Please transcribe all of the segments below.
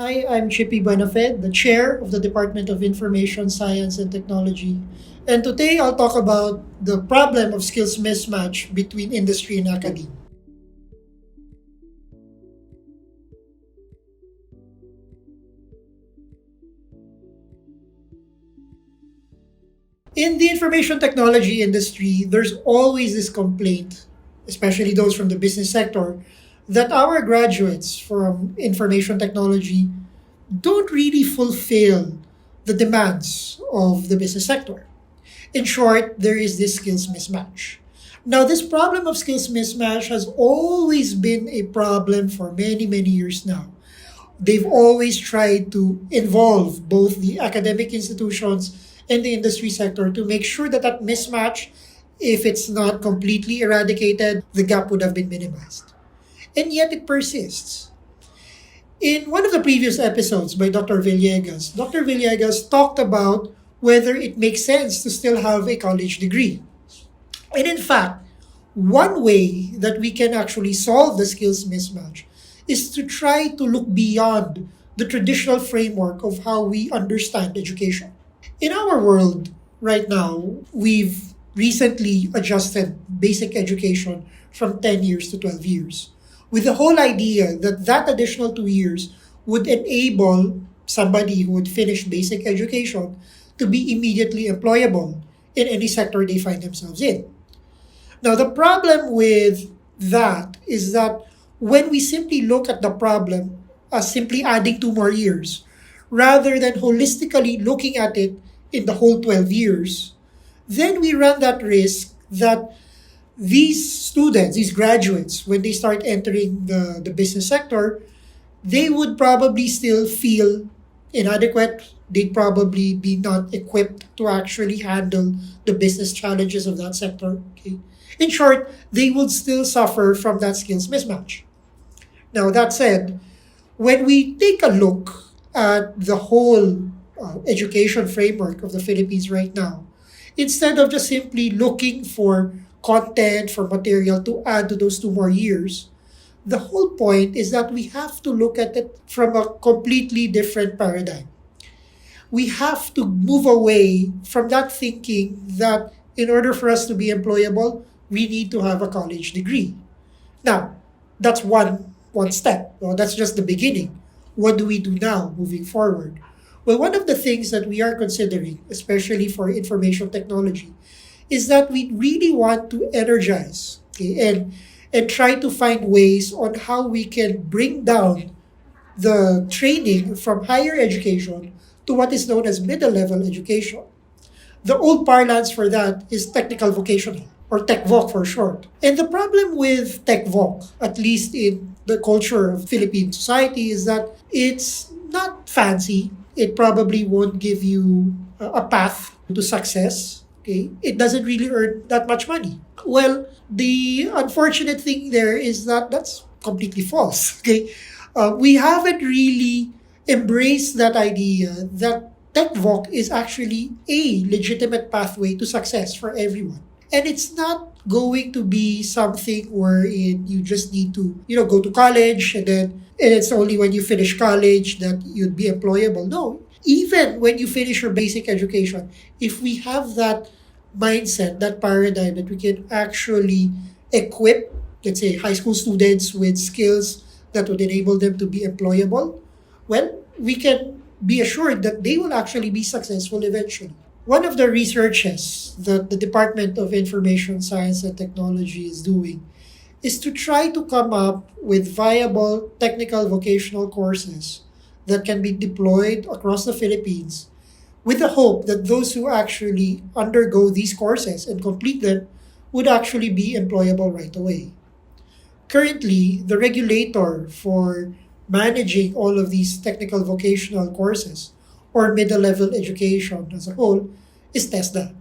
Hi, I'm Chipi Buenafe, the chair of the Department of Information Science and Technology. And today I'll talk about the problem of skills mismatch between industry and academia. In the information technology industry, there's always this complaint, especially those from the business sector, that our graduates from information technology don't really fulfill the demands of the business sector. In short, there is this skills mismatch. Now, this problem of skills mismatch has always been a problem for many, many years now. They've always tried to involve both the academic institutions and the industry sector to make sure that that mismatch, if it's not completely eradicated, the gap would have been minimized. And yet it persists. In one of the previous episodes by Dr. Villegas talked about whether it makes sense to still have a college degree. And in fact, one way that we can actually solve the skills mismatch is to try to look beyond the traditional framework of how we understand education. In our world right now, we've recently adjusted basic education from 10 years to 12 years, with the whole idea that that additional 2 years would enable somebody who would finish basic education to be immediately employable in any sector they find themselves in. Now, the problem with that is that when we simply look at the problem as simply adding 2 more years, rather than holistically looking at it in the whole 12 years, then we run that risk that these students, these graduates, when they start entering the business sector, they would probably still feel inadequate. They'd probably be not equipped to actually handle the business challenges of that sector. Okay? In short, they would still suffer from that skills mismatch. Now, that said, when we take a look at the whole education framework of the Philippines right now, instead of just simply looking for content, for material to add to those 2 more years, the whole point is that we have to look at it from a completely different paradigm. We have to move away from that thinking that in order for us to be employable, we need to have a college degree. Now, that's one step. Well, that's just the beginning. What do we do now moving forward? Well, one of the things that we are considering, especially for information technology, is that we really want to energize, okay, and try to find ways on how we can bring down the training from higher education to what is known as middle level education. The old parlance for that is technical vocational, or tech voc for short. And the problem with tech voc, at least in the culture of Philippine society, is that it's not fancy. It probably won't give you a path to success. Okay, it doesn't really earn that much money. Well, the unfortunate thing there is that that's completely false. Okay, we haven't really embraced that idea that tech voc is actually a legitimate pathway to success for everyone. And it's not going to be something wherein you just need to, go to college and it's only when you finish college that you'd be employable. No, even when you finish your basic education, if we have that mindset, that paradigm that we can actually equip, let's say, high school students with skills that would enable them to be employable, well, we can be assured that they will actually be successful eventually. One of the researches that the Department of Information Science and Technology is doing is to try to come up with viable technical vocational courses that can be deployed across the Philippines with the hope that those who actually undergo these courses and complete them would actually be employable right away. Currently, the regulator for managing all of these technical vocational courses or middle level education as a whole is TESDA.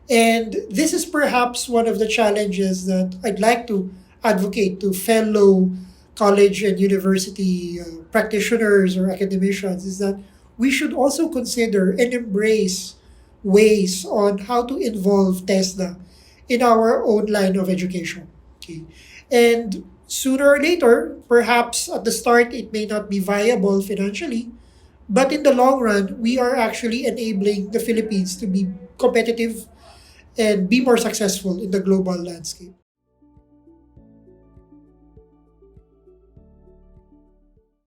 And this is perhaps one of the challenges that I'd like to advocate to fellow college and university practitioners or academicians is that we should also consider and embrace ways on how to involve TESDA in our own line of education. Okay? And Sooner or later, perhaps at the start it may not be viable financially, but in the long run, we are actually enabling the Philippines to be competitive and be more successful in the global landscape.